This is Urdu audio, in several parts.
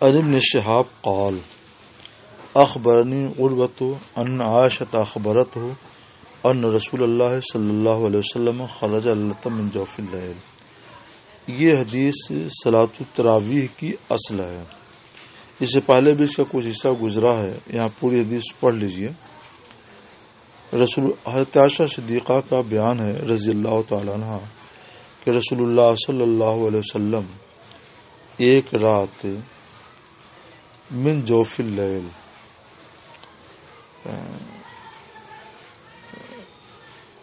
عن ابن شهاب قال اخبرني عروة ان عائشة اخبرته ان رسول اللہ صلی اللہ علیہ وسلم خرج لیلۃ من جوف اللیل. یہ حدیث صلاۃ التراویح کی اصل ہے. اس سے پہلے بھی اس کا کچھ حصہ گزرا ہے، یہاں پوری حدیث پڑھ لیجئے. حضرت عائشہ صدیقہ کا بیان ہے رضی اللہ تعالی عنہ کہ رسول اللہ صلی اللہ علیہ وسلم ایک رات من جوف اللیل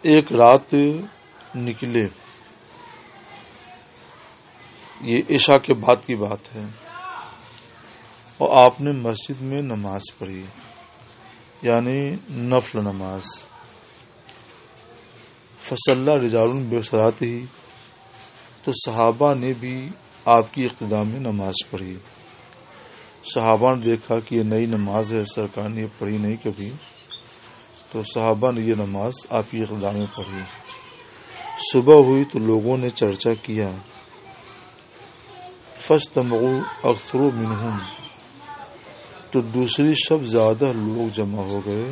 ایک رات نکلے، یہ عشاء کے بعد کی بات ہے، اور آپ نے مسجد میں نماز پڑھی، یعنی نفل نماز. فصلی رجال بصلاته، تو صحابہ نے بھی آپ کی اقتداء میں نماز پڑھی. صحابہ نے دیکھا کہ یہ نئی نماز ہے، سرکار نے یہ پڑھی نہیں کبھی، تو صحابہ نے یہ نماز آپ کی اقتداء میں پڑھی. صبح ہوئی تو لوگوں نے چرچا کیا. فاجتمعوا اکثر منہم، تو دوسری شب زیادہ لوگ جمع ہو گئے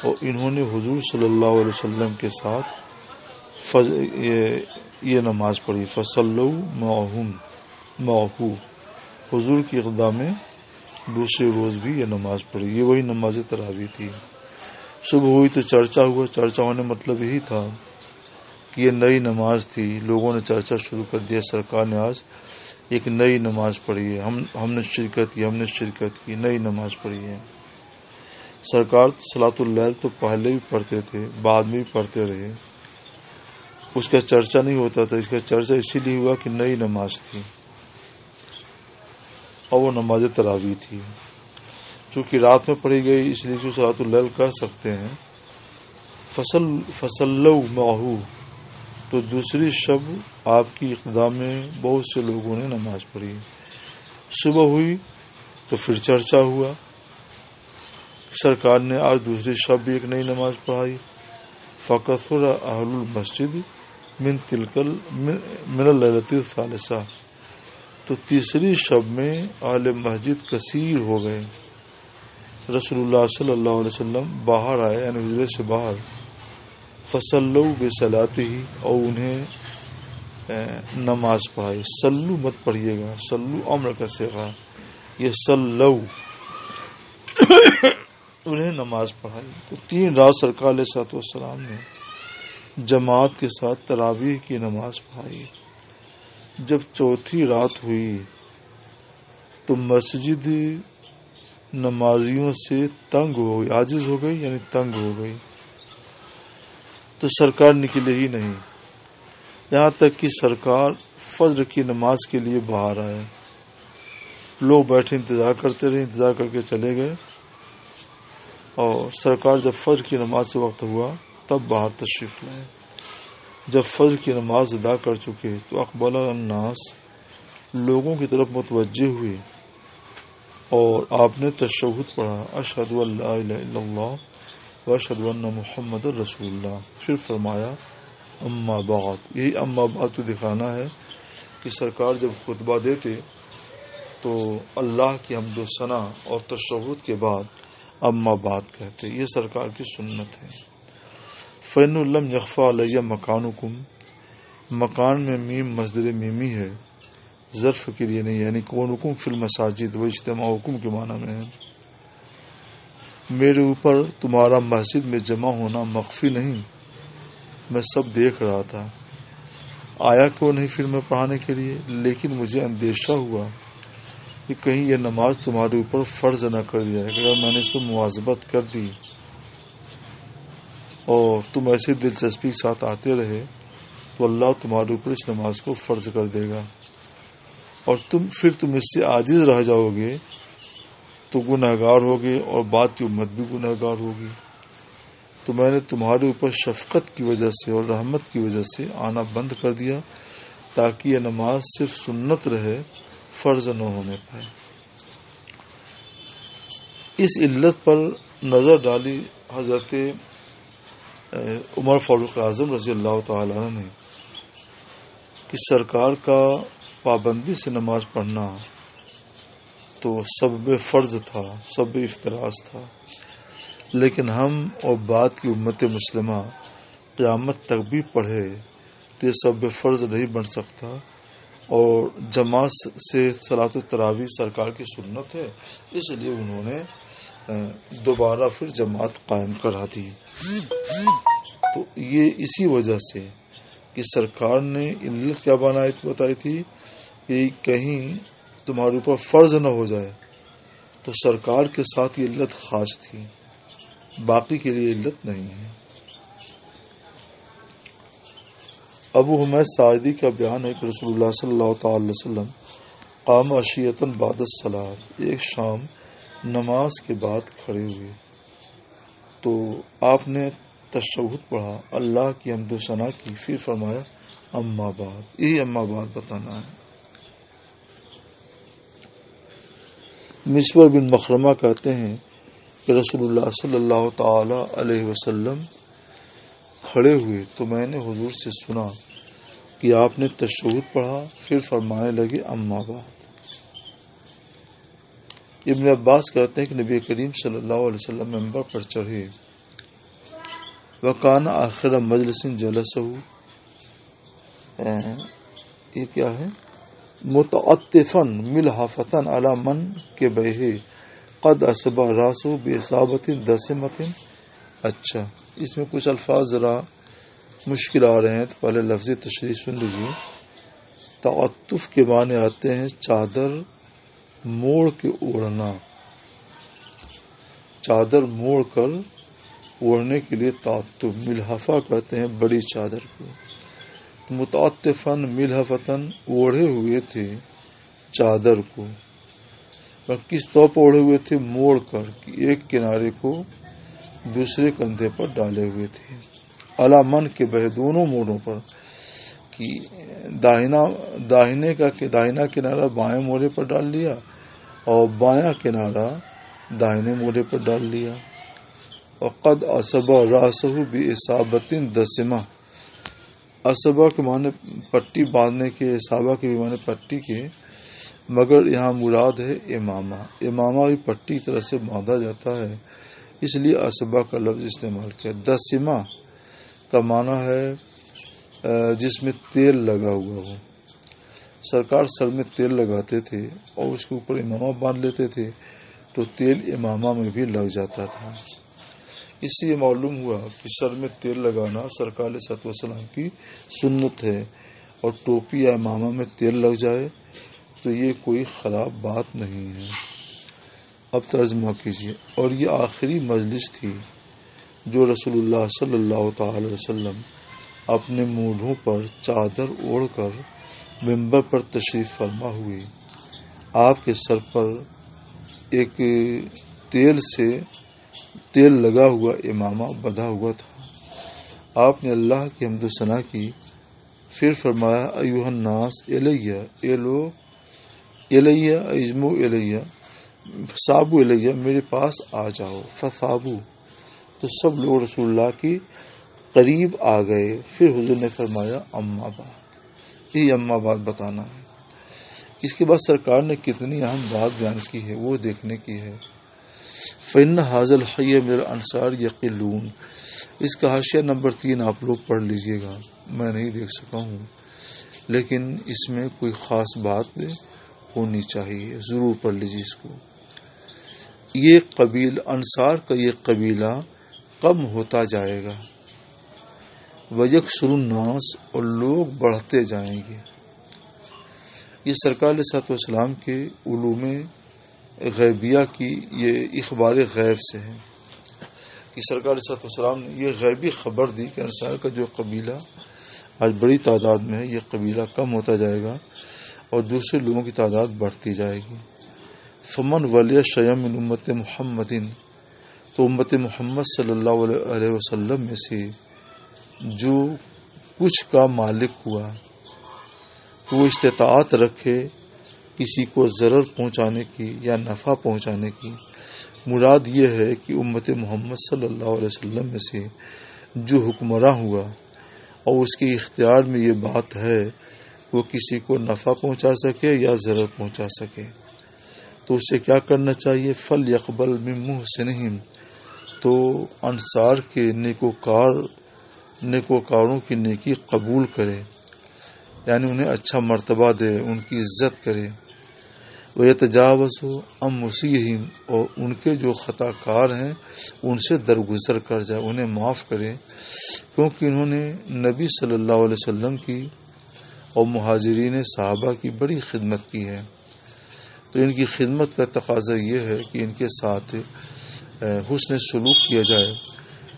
اور انہوں نے حضور صلی اللہ علیہ وسلم کے ساتھ یہ نماز پڑھی. فصلوا معه، حضور کی اقتداء میں دوسرے روز بھی یہ نماز پڑھی. یہ وہی نماز تراویح تھی. صبح ہوئی تو چرچا ہوا. چرچا ہونے مطلب یہی تھا کہ یہ نئی نماز تھی. لوگوں نے چرچا شروع کر دیا، سرکار نے آج ایک نئی نماز پڑھی ہے، ہم نے شرکت کی، نئی نماز پڑھی ہے. سرکار صلاۃ اللیل تو پہلے بھی پڑھتے تھے، بعد میں بھی پڑھتے رہے، اس کا چرچا نہیں ہوتا تھا. اس کا چرچا اسی لیے ہوا کہ نئی نماز تھی اور وہ نماز تراویح تھی. چونکہ رات میں پڑھی گئی اس لیے صلاۃ اللیل کہہ سکتے ہیں. فصلوا معه، تو دوسری شب آپ کی اقتداء میں بہت سے لوگوں نے نماز پڑھی. صبح ہوئی تو پھر چرچا ہوا. سرکار نے آج دوسری شب بھی ایک نئی نماز پڑھائی. فکثر اہل المسجد من اللیلۃ الثالثہ، تو تیسری شب میں اہل مسجد کثیر ہو گئے. رسول اللہ صلی اللہ علیہ وسلم باہر آئے، یعنی حجرے سے باہر. فصلوا بصلاتہ، اور انہیں نماز پڑھائی. صلو مت پڑھیے گا، صلو امر کا صیغہ، یہ صلو انہیں نماز پڑھائی. تو 3 رات سرکار علیہ الصلوۃ والسلام نے جماعت کے ساتھ تراویح کی نماز پڑھائی. جب چوتھی رات ہوئی تو مسجد نمازیوں سے تنگ ہو گئی، عاجز ہو گئی، یعنی تنگ ہو گئی. تو سرکار نکلے ہی نہیں، یہاں تک کہ سرکار فجر کی نماز کے لیے باہر آئے. لوگ بیٹھے انتظار کرتے رہے، انتظار کر کے چلے گئے، اور سرکار جب فجر کی نماز سے وقت ہوا تب باہر تشریف لائے. جب فجر کی نماز ادا کر چکے تو اقبل الناس، لوگوں کی طرف متوجہ ہوئے اور آپ نے تشہد پڑھا، اشہد ان لا الہ الا اللہ واشہد ان محمد رسول اللہ. پھر فرمایا اما بعد. یہی اما بعد تو دکھانا ہے کہ سرکار جب خطبہ دیتے تو اللہ کی حمد و ثنا اور تشہد کے بعد اما بعد کہتے. یہ سرکار کی سنت ہے. فَإِنَّ لَمْ يَخْفَى عَلَيَّ مَكَانُكُمْ، مکان میں میم مصدر میمی ہے، ظرف کے لیے نہیں، یعنی کونکم فی المساجد و اجتماعکم کے معنی میں ہے. میرے اوپر تمہارا مسجد میں جمع ہونا مخفی نہیں، میں سب دیکھ رہا تھا. آیا کیوں نہیں پھر میں پڑھانے کے لیے، لیکن مجھے اندیشہ ہوا کہ کہیں یہ نماز تمہارے اوپر فرض نہ کر دیا جائے. اگر میں نے اس پر مواظبت کر دی اور تم ایسے دلچسپی کے ساتھ آتے رہے تو اللہ تمہارے اوپر اس نماز کو فرض کر دے گا، اور تم اس سے عاجز رہ جاؤ گے تو گنہگار ہوگے اور بعد کی امت بھی گنہگار ہوگی. تو میں نے تمہارے اوپر شفقت کی وجہ سے اور رحمت کی وجہ سے آنا بند کر دیا تاکہ یہ نماز صرف سنت رہے، فرض نہ ہونے پائے. اس علت پر نظر ڈالی حضرت عمر فاروق اعظم رضی اللہ تعالی عنہ نے کہ سرکار کا پابندی سے نماز پڑھنا تو سبب فرض تھا، سبب افتراض تھا، لیکن ہم اور بعد کی امت مسلمہ قیامت تک بھی پڑھے تو یہ سبب فرض نہیں بن سکتا، اور جماعت سے صلاۃ التراویح سرکار کی سنت ہے، اس لیے انہوں نے دوبارہ پھر جماعت قائم کرا دی۔ تو یہ اسی وجہ سے کہ سرکار نے علت کیا بتائی تھی کہ کہیں تمہارے اوپر فرض نہ ہو جائے، تو سرکار کے ساتھ یہ علت خاص تھی، باقی کے لیے علت نہیں ہے۔ ابو حمید ساعدی کا بیان ہے کہ رسول اللہ صلی اللہ تعالی علیہ وسلم قام عشیۃً بعد الصلاۃ، ایک شام نماز کے بعد کھڑے ہوئے تو آپ نے تشہد پڑھا، اللہ کی حمد و ثنا کی، پھر فرمایا اما بعد، یہی اما بعد بتانا ہے۔ مسور بن مخرمہ کہتے ہیں کہ رسول اللہ صلی اللہ تعالی علیہ وسلم کھڑے ہوئے تو میں نے حضور سے سنا کہ آپ نے تشہد پڑھا، پھر فرمانے لگے اما بعد۔ ابن عباس کہتے ہیں کہ نبی کریم صلی اللہ علیہ وسلم منبر پر چڑھے، وکان آخر مجلس جلسہ، یہ کیا ہے، متعطفاً ملحفتاً علی من کے بہے قد اصبع راسہ باصابۃ دسمۃ۔ اچھا، اس میں کچھ الفاظ ذرا مشکل آ رہے ہیں تو پہلے لفظی تشریح سن لیجیے۔ تعطف کے معنی آتے ہیں چادر موڑ کے اوڑھنا، چادر موڑ کر اوڑھنے کے لیے تعطف۔ ملحفہ کہتے ہیں بڑی چادر کو۔ متعطفاً ملحفتاً اوڑھے ہوئے تھے چادر کو، اور کس طور پر اوڑھے ہوئے تھے، موڑ کر، ایک کنارے کو دوسرے کندھے پر ڈالے ہوئے تھے، علی من کے بہ، دونوں موڑوں پر، کہ داہنا کنارہ بائیں موڑے پر ڈال لیا اور بایاں کنارہ داہنے موڑے پر ڈال لیا۔ وقد اصبع راسہ باصابۃ دسمہ، اصبع کے معنی پٹی باندھنے کے، اصابہ کے بھی معنی پٹی کے، مگر یہاں مراد ہے امامہ۔ امامہ بھی پٹی طرح سے باندھا جاتا ہے، اس لیے اصبع کا لفظ استعمال کیا۔ دسمہ کا معنی ہے جس میں تیل لگا ہوا ہو۔ سرکار سر میں تیل لگاتے تھے اور اس کے اوپر امامہ باندھ لیتے تھے تو تیل امامہ میں بھی لگ جاتا تھا۔ اس سے یہ معلوم ہوا کہ سر میں تیل لگانا سرکار علیہ الصلوۃ والسلام کی سنت ہے، اور ٹوپی یا امامہ میں تیل لگ جائے تو یہ کوئی خراب بات نہیں ہے۔ اب ترجمہ کیجیے۔ اور یہ آخری مجلس تھی جو رسول اللہ صلی اللہ تعالی وسلم اپنے مونڈھوں پر چادر اوڑھ کر منبر پر تشریف فرما ہوئے۔ آپ کے سر پر ایک تیل لگا ہوا امامہ بندھا ہوا تھا۔ آپ نے اللہ کی حمد و ثنا کی، پھر فرمایا ایھا الناس الیہ، اے لوگ، الیہ اجمو الیہ، صابو الیہ، میرے پاس آ جاؤ۔ فصابو، تو سب لوگ رسول اللہ کی قریب آ گئے۔ پھر حضور نے فرمایا اما بعد، یہ اما بعد بتانا ہے۔ اس کے بعد سرکار نے کتنی اہم بات بیان کی ہے وہ دیکھنے کی ہے۔ فإن هذا الحي من الانصار یقلون، اس کا حاشیہ نمبر 3 آپ لوگ پڑھ لیجئے گا، میں نہیں دیکھ سکا ہوں، لیکن اس میں کوئی خاص بات ہونی چاہیے، ضرور پڑھ لیجیے اس کو۔ یہ انصار کا یہ قبیلہ کم ہوتا جائے گا، وَيَكْثُرُ النَّاسُ، اور لوگ بڑھتے جائیں گے۔ یہ سرکار علیہ الصلوۃ والسلام کے علوم غیبیہ کی یہ اخبار غیب سے ہے کہ سرکار علیہ الصلوۃ والسلام نے یہ غیبی خبر دی کہ انصار کا جو قبیلہ آج بڑی تعداد میں ہے، یہ قبیلہ کم ہوتا جائے گا اور دوسرے لوگوں کی تعداد بڑھتی جائے گی۔ فمن ولی شیئا من امت محمد، تو امت محمد صلی اللہ علیہ وسلم میں سے جو کچھ کا مالک ہوا تو وہ استطاعت رکھے کسی کو ضرر پہنچانے کی یا نفع پہنچانے کی۔ مراد یہ ہے کہ امت محمد صلی اللہ علیہ وسلم میں سے جو حکمراں ہوا اور اس کے اختیار میں یہ بات ہے وہ کسی کو نفع پہنچا سکے یا ضرر پہنچا سکے، تو اسے کیا کرنا چاہیے؟ فل یقبل من محسنہم، تو انصار کے نیکوکاروں کی نیکی قبول کرے، یعنی انہیں اچھا مرتبہ دے، ان کی عزت کرے۔ وَيَتَجَاوَزُ عَن مُسِيئِهِمْ، اور ان کے جو خطا کار ہیں ان سے درگزر کر جائے، انہیں معاف کرے، کیونکہ انہوں نے نبی صلی اللہ علیہ وسلم کی اور مہاجرین صحابہ کی بڑی خدمت کی ہے، تو ان کی خدمت کا تقاضا یہ ہے کہ ان کے ساتھ حسن سلوک کیا جائے،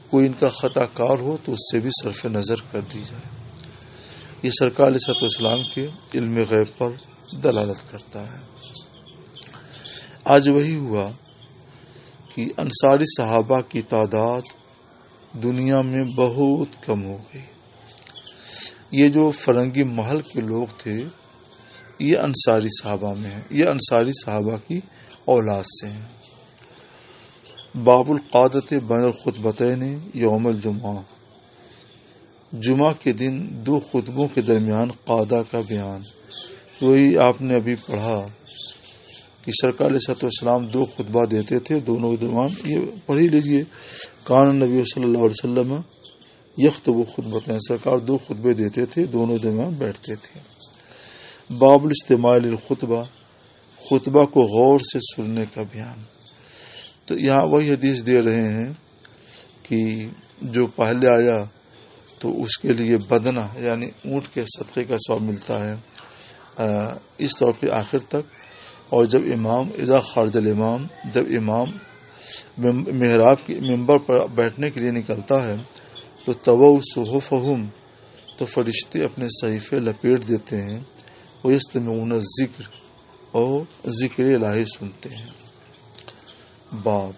کوئی ان کا خطا کار ہو تو اس سے بھی صرف نظر کر دی جائے۔ یہ سرکار علیہ الصلوۃ والسلام کے علم غیب پر دلالت کرتا ہے۔ آج وہی ہوا کہ انصاری صحابہ کی تعداد دنیا میں بہت کم ہو گئی۔ یہ جو فرنگی محل کے لوگ تھے یہ انصاری صحابہ میں ہیں، یہ انصاری صحابہ کی اولاد سے ہیں۔ باب القعدۃ بین الخطبتین یوم الجمعہ، جمعہ کے دن دو خطبوں کے درمیان قعدہ کا بیان۔ وہی آپ نے ابھی پڑھا کہ سرکار علیہ الصلوۃ والسلام دو خطبہ دیتے تھے، دونوں کے درمیان، یہ پڑھ ہی لیجیے، کان نبی صلی اللہ علیہ وسلم یخطب خطبتین، سرکار دو خطبے دیتے تھے، دونوں درمیان بیٹھتے تھے۔ باب الاستماع للخطبہ، خطبہ کو غور سے سننے کا بیان۔ تو یہاں وہی حدیث دے رہے ہیں کہ جو پہلے آیا تو اس کے لیے بدنہ یعنی اونٹ کے صدقے کا ثواب ملتا ہے، اس طور پہ آخر تک۔ اور جب امام اذا خرج الامام، جب امام محراب کی ممبر پر بیٹھنے کے لیے نکلتا ہے تو طووا صحفہم، تو فرشتے اپنے صحیفے لپیٹ دیتے ہیں، ویستمعون الذکر، اور ذکر الہی سنتے ہیں۔ باب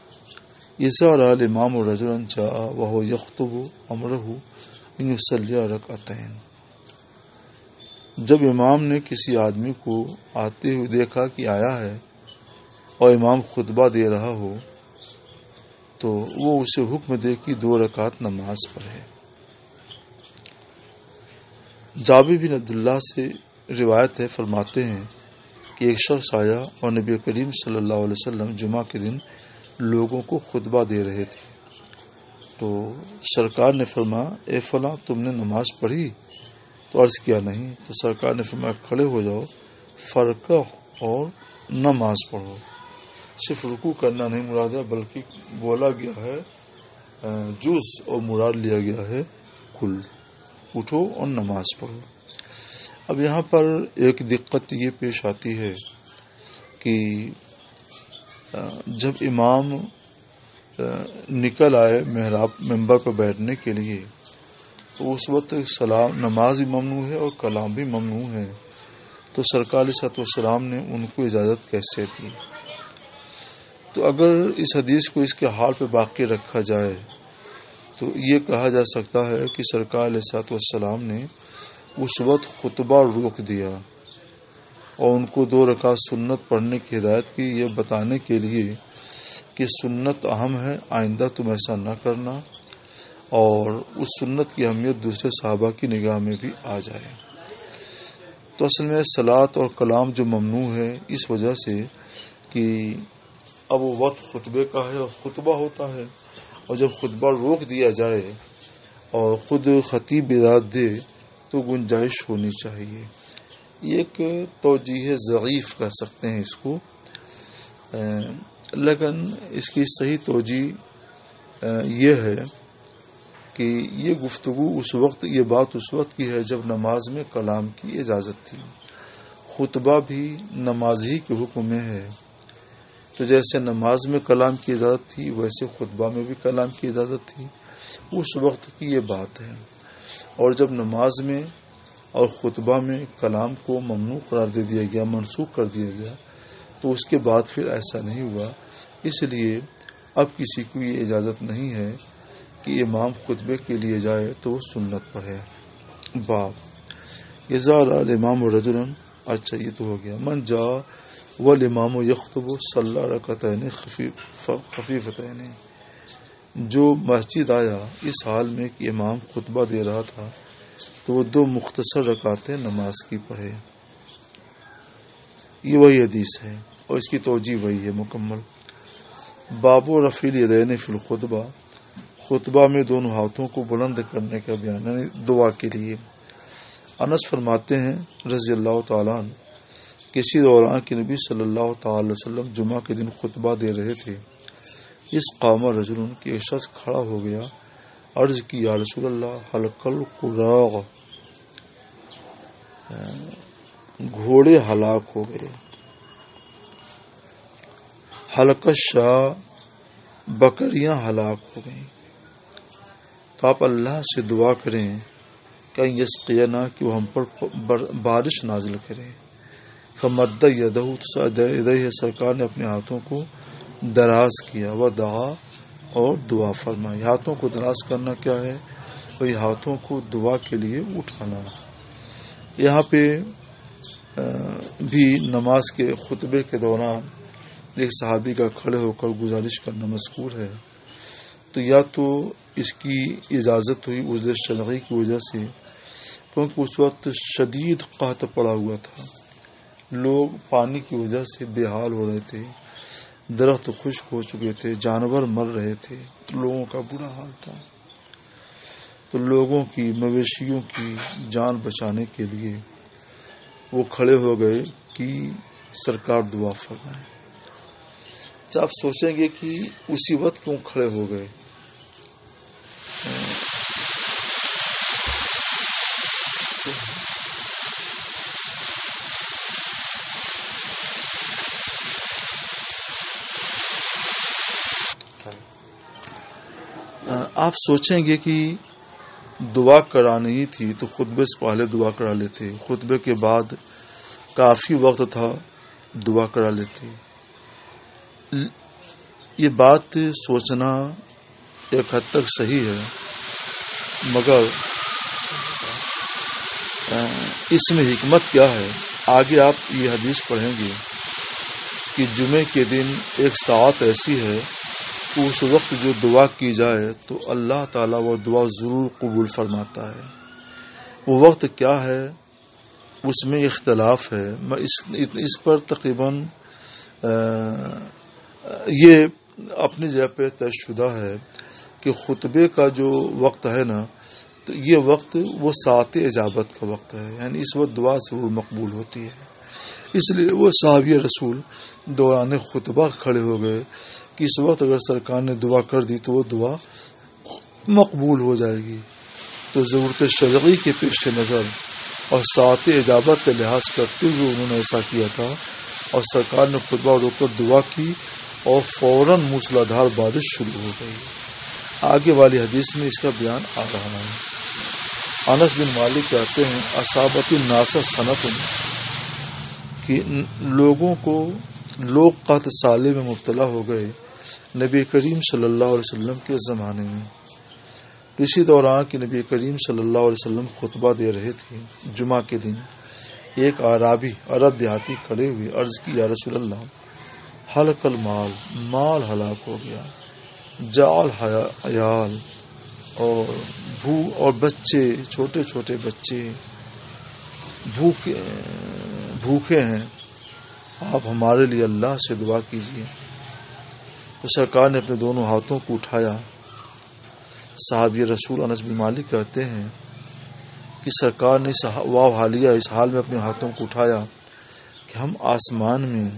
اذا رأى الامام رجلا جاء وهو يخطب امره ان يصلي رکعتین، جب امام نے کسی آدمی کو آتے ہوئے دیکھا کہ آیا ہے اور امام خطبہ دے رہا ہو تو وہ اسے حکم دے کہ 2 رکعت نماز پڑھے۔ جابر بن عبداللہ سے روایت ہے، فرماتے ہیں کہ ایک شخص آیا اور نبی کریم صلی اللہ علیہ وسلم جمعہ کے دن لوگوں کو خطبہ دے رہے تھے، تو سرکار نے فرمایا اے فلاں تم نے نماز پڑھی؟ تو عرض کیا نہیں، تو سرکار نے فرمایا کھڑے ہو جاؤ، فرقہ اور نماز پڑھو۔ صرف رکوع کرنا نہیں مراد ہے، بلکہ بولا گیا ہے جز اور مراد لیا گیا ہے کل، اٹھو اور نماز پڑھو۔ اب یہاں پر ایک دقت یہ پیش آتی ہے کہ جب امام نکل آئے محراب ممبر پر بیٹھنے کے لیے تو اس وقت نماز بھی ممنوع ہے اور کلام بھی ممنوع ہے، تو سرکار علیہ الصلوۃ والسلام نے ان کو اجازت کیسے دی؟ تو اگر اس حدیث کو اس کے حال پہ باقی رکھا جائے تو یہ کہا جا سکتا ہے کہ سرکار علیہ الصلوۃ والسلام نے اس وقت خطبہ روک دیا اور ان کو 2 رکعت سنت پڑھنے کی ہدایت کی، یہ بتانے کے لیے کہ سنت اہم ہے، آئندہ تم ایسا نہ کرنا، اور اس سنت کی اہمیت دوسرے صحابہ کی نگاہ میں بھی آ جائے۔ تو اصل میں صلاۃ اور کلام جو ممنوع ہے اس وجہ سے کہ اب وہ وقت خطبے کا ہے اور خطبہ ہوتا ہے، اور جب خطبہ روک دیا جائے اور خود خطیب اجازت دے تو گنجائش ہونی چاہیے۔ یہ ایک توجیہ ضعیف کہہ سکتے ہیں اس کو، لیکن اس کی صحیح توجیہ یہ ہے کہ یہ گفتگو یہ بات اس وقت کی ہے جب نماز میں کلام کی اجازت تھی۔ خطبہ بھی نماز ہی کے حکم میں ہے، تو جیسے نماز میں کلام کی اجازت تھی ویسے خطبہ میں بھی کلام کی اجازت تھی، اس وقت کی یہ بات ہے۔ اور جب نماز میں اور خطبہ میں کلام کو ممنوع قرار دے دیا گیا، منسوخ کر دیا گیا، تو اس کے بعد پھر ایسا نہیں ہوا، اس لیے اب کسی کو یہ اجازت نہیں ہے کہ امام خطبے کے لیے جائے تو وہ سنت پڑھے۔ باب اذا رأى الامام رجلا، اچھا یہ تو ہو گیا، من جاء والامام یخطب صلی رکعتین خفیفتین، جو مسجد آیا اس حال میں کہ امام خطبہ دے رہا تھا تو وہ 2 مختصر رکعتیں نماز کی پڑھے۔ یہ وہی حدیث ہے اور اس کی توجیہ وہی ہے مکمل. باب و رفیع الیدین فی الخطبہ، خطبہ میں دونوں ہاتھوں کو بلند کرنے کا بیان، یعنی دعا کے لیے. انس فرماتے ہیں رضی اللہ تعالیٰ عنہ، کسی دوران کہ نبی صلی اللہ تعالی علیہ وسلم جمعہ کے دن خطبہ دے رہے تھے. اس قام رجل کہ ایک شخص کھڑا ہو گیا، عرض کی یا رسول اللہ حلقل قراغ، گھوڑے ہلاک ہو گئے. حلق شاہ، بکریاں ہلاک ہو گئیں. تو آپ اللہ سے دعا کریں کہ یسقینا، کہ وہ ہم پر بارش نازل کرے. فمد یدہ، سرکار نے اپنے ہاتھوں کو دراز کیا. وہ دعا، اور دعا فرمائی. ہاتھوں کو دراز کرنا کیا ہے؟ وہی ہاتھوں کو دعا کے لیے اٹھانا. یہاں پہ بھی نماز کے خطبے کے دوران ایک صحابی کا کھڑے ہو کر گزارش کرنا مذکور ہے. تو یا تو اس کی اجازت ہوئی عذر شرعی کی وجہ سے، کیونکہ اس وقت شدید قحط پڑا ہوا تھا، لوگ پانی کی وجہ سے بے حال ہو رہے تھے، درخت خشک ہو چکے تھے، جانور مر رہے تھے، لوگوں کا برا حال تھا. تو لوگوں کی، مویشیوں کی جان بچانے کے لیے وہ کھڑے ہو گئے کہ سرکار دعا فرمائے. تو آپ سوچیں گے کہ اسی وقت کیوں کھڑے ہو گئے؟ آپ سوچیں گے کہ دعا کرانی ہی تھی تو خطبے سے پہلے دعا کرا لیتے، خطبے کے بعد کافی وقت تھا دعا کرا لیتے. یہ بات سوچنا ایک حد تک صحیح ہے، مگر اس میں حکمت کیا ہے؟ آگے آپ یہ حدیث پڑھیں گے کہ جمعے کے دن ایک ساعت ایسی ہے کہ اس وقت جو دعا کی جائے تو اللہ تعالیٰ وہ دعا ضرور قبول فرماتا ہے. وہ وقت کیا ہے اس میں اختلاف ہے. اس پر تقریباً یہ اپنی جگہ پہ طے شدہ ہے کہ خطبے کا جو وقت ہے نا، تو یہ وقت وہ ساعت اجابت کا وقت ہے، یعنی اس وقت دعا ضرور مقبول ہوتی ہے. اس لیے وہ صحابی رسول دوران خطبہ کھڑے ہو گئے کہ اس وقت اگر سرکار نے دعا کر دی تو وہ دعا مقبول ہو جائے گی. تو ضرورت شرعی کے پیش نظر اور ساعت اجابت کا لحاظ کرتے ہوئے انہوں نے ایسا کیا تھا، اور سرکار نے خطبہ روک کر دعا کی اور فوراً موسلادھار بارش شروع ہو گئی. آگے والی حدیث میں اس کا بیان آ رہا ہے. انس بن مالک کہتے ہیں اصابت الناس سنت، کہ لوگ قحط سالے میں مبتلا ہو گئے نبی کریم صلی اللہ علیہ وسلم کے زمانے میں. اسی دوران کہ نبی کریم صلی اللہ علیہ وسلم خطبہ دے رہے تھے جمعہ کے دن، ایک اعرابی عرب دیہاتی کھڑے ہوئے، عرض کی یا رسول اللہ حلق المال، مال ہلاک ہو گیا، جعل عیال، اور بچے، چھوٹے چھوٹے بچے بھوکے ہیں، آپ ہمارے لیے اللہ سے دعا کیجیے. تو سرکار نے اپنے دونوں ہاتھوں کو اٹھایا. صحابی رسول انس بن مالک کہتے ہیں کہ سرکار نے واو حالیہ اس حال میں اپنے ہاتھوں کو اٹھایا کہ ہم آسمان میں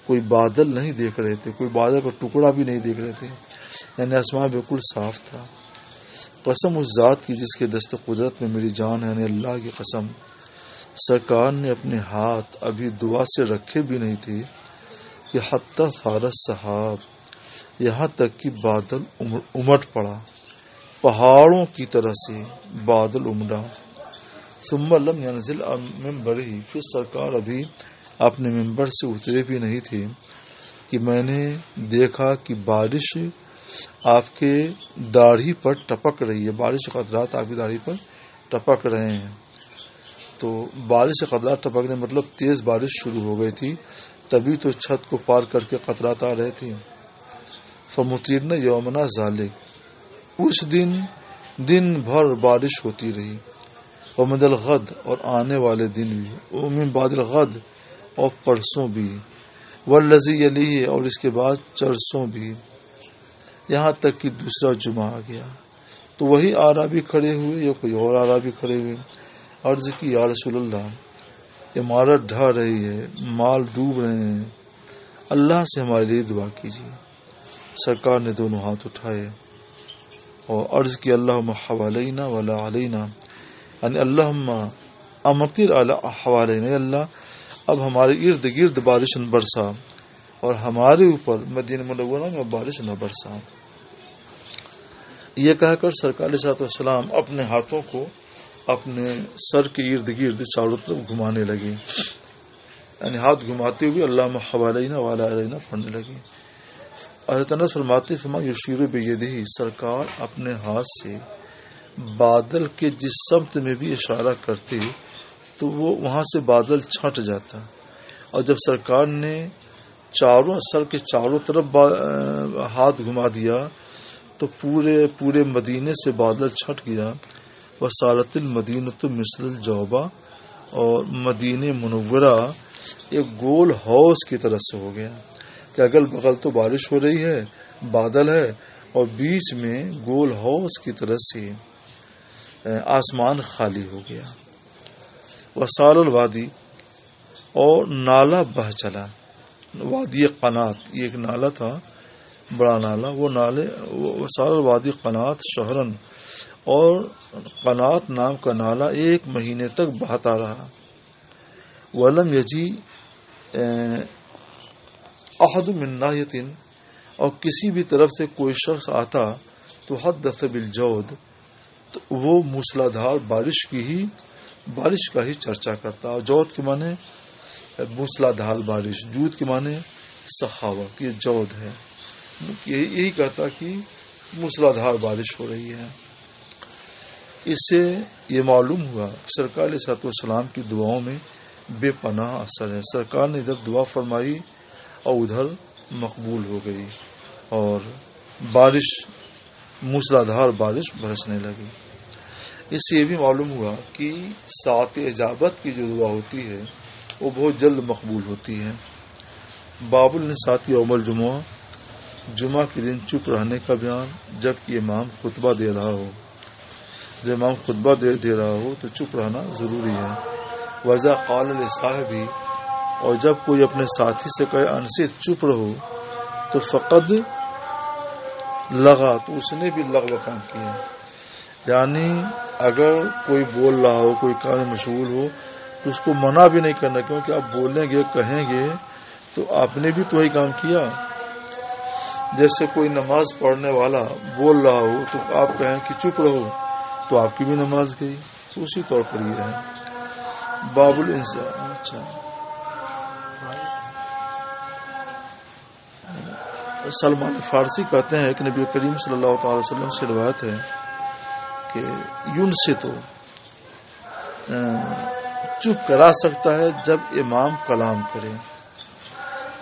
کوئی بادل نہیں دیکھ رہے تھے، کوئی بادل کا ٹکڑا بھی نہیں دیکھ رہے تھے، یعنی آسمان بالکل صاف تھا. قسم اس ذات کی جس کے دست قدرت میں میری جان ہے، یعنی اللہ کی قسم، سرکار نے اپنے ہاتھ ابھی دعا سے رکھے بھی نہیں تھے کہ حتی فارس صحاب، یہاں تک کہ بادل امٹ پڑا، پہاڑوں کی طرح سے بادل امڑا. ثم لم ينزل منبرہ، پھر سرکار ابھی اپنے منبر سے اترے بھی نہیں تھے کہ میں نے دیکھا کہ بارش آپ کے داڑھی پر ٹپک رہی ہے، بارش کے قطرات آپ کی داڑھی پر ٹپک رہے ہیں. تو بارش کے قطرات ٹپکنے مطلب تیز بارش شروع ہو گئی تھی، تبھی تو چھت کو پار کر کے قطرات آ رہے تھے. فمطیرنا یومنا ذالک، اس دن بھر بارش ہوتی رہی. ومن الغد، اور آنے والے دن بھی، ومن بعد الغد، اور پرسوں بھی. والذی یلیہ، اور اس کے بعد چرسوں بھی، یہاں تک کہ دوسرا جمعہ آ گیا تو وہی اعرابی کھڑے ہوئے یا کوئی اور اعرابی کھڑے ہوئے. عرض کی یا رسول اللہ، عمارت ڈھا رہی ہے، مال ڈوب رہے ہیں، اللہ سے ہمارے لیے دعا کیجیے. سرکار نے دونوں ہاتھ اٹھائے اور عرض کی اللہم حوالینا ولا علینا، یعنی اللہم امطر علی حوالینا، اللہ اب ہمارے ارد گرد بارش نہ برسا اور ہمارے اوپر مدینہ منورہ میں بارش نہ برسا. یہ کہہ کر سرکار علیہ السلام اپنے ہاتھوں کو اپنے سر کے ارد گرد چاروں طرف گھمانے لگے، یعنی ہاتھ گھماتے ہوئے اللہم حوالینا ولا علینا پڑھنے لگے. حضرت انس فرماتے فما یشیر بیدہ، سرکار اپنے ہاتھ سے بادل کے جس سمت میں بھی اشارہ کرتے تو وہ وہاں سے بادل چھٹ جاتا، اور جب سرکار نے سر کے چاروں طرف ہاتھ گھما دیا تو پورے مدینے سے بادل چھٹ گیا. وسارت المدینۃ مثل الجوبہ، اور مدینہ منورہ ایک گول ہاؤس کی طرح سے ہو گیا کہ اگل بغل تو بارش ہو رہی ہے، بادل ہے، اور بیچ میں گول ہاؤس کی طرح سے آسمان خالی ہو گیا. وسال الوادی، اور نالا بہ چلا. وادی قنات، یہ ایک نالا تھا، بڑا نالا، وہ نالے وسال الوادی قنات شہرن، اور قنات نام کا نالا 1 مہینے تک بہتا رہا. ولم یجی احد من ناحیۃ، اور کسی بھی طرف سے کوئی شخص آتا تو حدث بالجود، تو وہ موسلادھار بارش کا ہی چرچا کرتا. اور جود کے معنی موسلادھار بارش، جود کے معنی سخاوت، یہ جود ہے. یہی کہتا کہ موسلادھار بارش ہو رہی ہے. اس سے یہ معلوم ہوا کہ سرکار علیہ السلام کی دعاؤں میں بے پناہ اثر ہے. سرکار نے ادھر دعا فرمائی اور ادھر مقبول ہو گئی، اور بارش موسلادھار بارش برسنے لگی. اس سے یہ بھی معلوم ہوا کہ ساعت اجابت کی جو دعا ہوتی ہے وہ بہت جلد مقبول ہوتی ہے. باب النصات یوم الجمعہ، جمعہ کے دن چپ رہنے کا بیان. جب کہ امام خطبہ دے رہا ہو، جب امام خطبہ دے رہا ہو تو چپ رہنا ضروری ہے. وَإِذَا قَالَ لِصَاحِبِهِ، اور جب کوئی اپنے ساتھی سے کہے انصت، چپ رہو، تو فقد لغا، تو اس نے بھی لغو کام کیا. یعنی اگر کوئی بول رہا ہو، کوئی کام مشغول ہو تو اس کو منع بھی نہیں کرنا، کیونکہ آپ بولیں گے کہیں گے تو آپ نے بھی تو وہی کام کیا. جیسے کوئی نماز پڑھنے والا بول رہا ہو تو آپ کہیں کہ چپ رہو، تو آپ کی بھی نماز گئی. تو اسی طور پر یہ ہے. باب الانسان. اچھا، سلمان فارسی کہتے ہیں کہ نبی کریم صلی اللہ تعالی وسلم سے روایت ہے کہ یون سے تو چپ کرا سکتا ہے جب امام کلام کرے.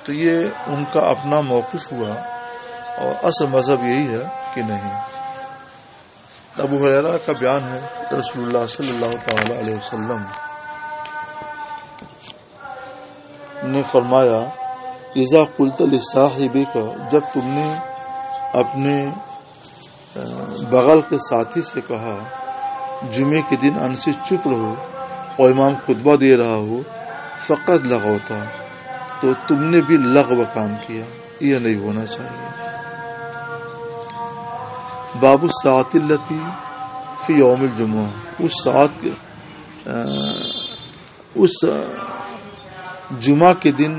تو یہ ان کا اپنا موقف ہوا، اور اصل مذہب یہی ہے کہ نہیں. ابو ہریرہ کا بیان ہے کہ رسول اللہ صلی اللہ تعالی علیہ وسلم نے فرمایا اذا قلت لصاحبک، جب تم نے اپنے بغل کے ساتھی سے کہا جمعے کے دن انصت، چپ رہو، اور امام خطبہ دے رہا ہو، فقط لغوتا، تو تم نے بھی لغو کام کیا. یہ نہیں ہونا چاہیے. باب الساعۃ التی فی یوم الجمعہ، اس جمعہ کے دن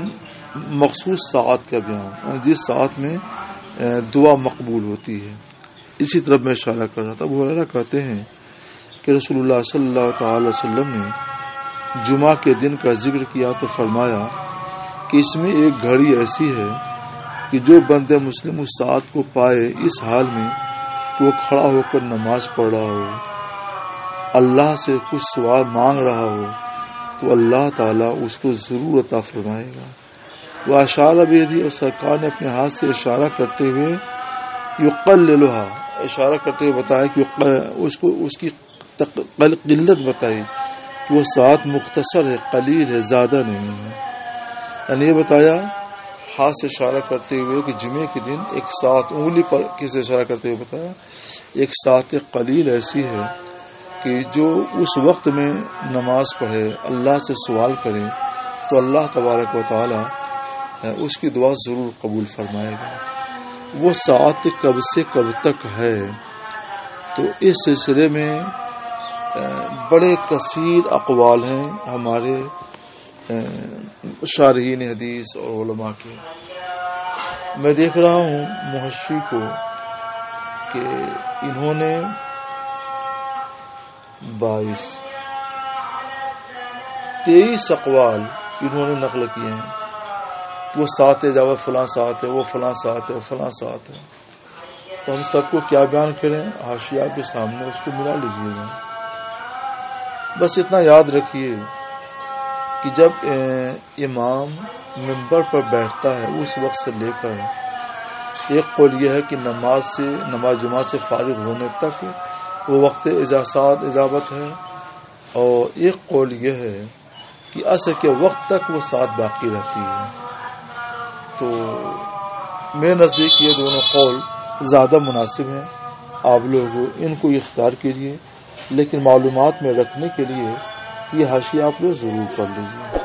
مخصوص ساعت کا بیان، جس ساعت میں دعا مقبول ہوتی ہے. اسی طرح میں اشارہ کر رہا تھا. ابو ہریرہ کہتے ہیں کہ رسول اللہ صلی اللہ تعالی وسلم نے جمعہ کے دن کا ذکر کیا تو فرمایا کہ اس میں ایک گھڑی ایسی ہے کہ جو بندہ مسلم اس ساعت کو پائے اس حال میں کہ وہ کھڑا ہو کر نماز پڑھ رہا ہو، اللہ سے کچھ سوال مانگ رہا ہو، تو اللہ تعالیٰ اس کو ضرور عطا فرمائے گا. وہ اشارہ بیدی، اور سرکار نے اپنے ہاتھ سے اشارہ کرتے ہوئے یقللھا، اشارہ کرتے ہوئے بتایا کہ اس کی قلت بتائی کہ وہ ساعت مختصر ہے، قلیل ہے، زیادہ نہیں ہے. یعنی یہ بتایا ہاتھ سے اشارہ کرتے ہوئے کہ جمعے کے دن ایک ساتھ انگلی پر کس اشارہ کرتے ہوئے بتایا ایک ساتھ قلیل ایسی ہے کہ جو اس وقت میں نماز پڑھے اللہ سے سوال کرے تو اللہ تبارک و تعالی اس کی دعا ضرور قبول فرمائے گا. وہ ساتھ کب سے کب تک ہے؟ تو اس سلسلے میں بڑے کثیر اقوال ہیں ہمارے شارحین حدیث اور علماء کے. میں دیکھ رہا ہوں محشی کو کہ انہوں نے 23 اقوال انہوں نے نقل کیے ہیں. وہ ساتھ ہے جاوہ فلاں ساتھ ہے، وہ فلاں ساتھ ہے، وہ فلاں ساتھ ہے. تو ہم سب کو کیا بیان کریں؟ حاشیہ کے سامنے اس کو ملا لیجیے گا. بس اتنا یاد رکھیے کہ جب امام منبر پر بیٹھتا ہے اس وقت سے لے کر ایک قول یہ ہے کہ نماز جماعت سے فارغ ہونے تک وہ وقت اجابت ہے، اور ایک قول یہ ہے کہ عصر کے وقت تک وہ ساتھ باقی رہتی ہے. تو میرے نزدیک یہ دونوں قول زیادہ مناسب ہیں. آپ لوگ ان کو اختیار کیجیے، لیکن معلومات میں رکھنے کے لیے یہ حاشیہ آپ لوگ ضرور پڑھ لیجیے.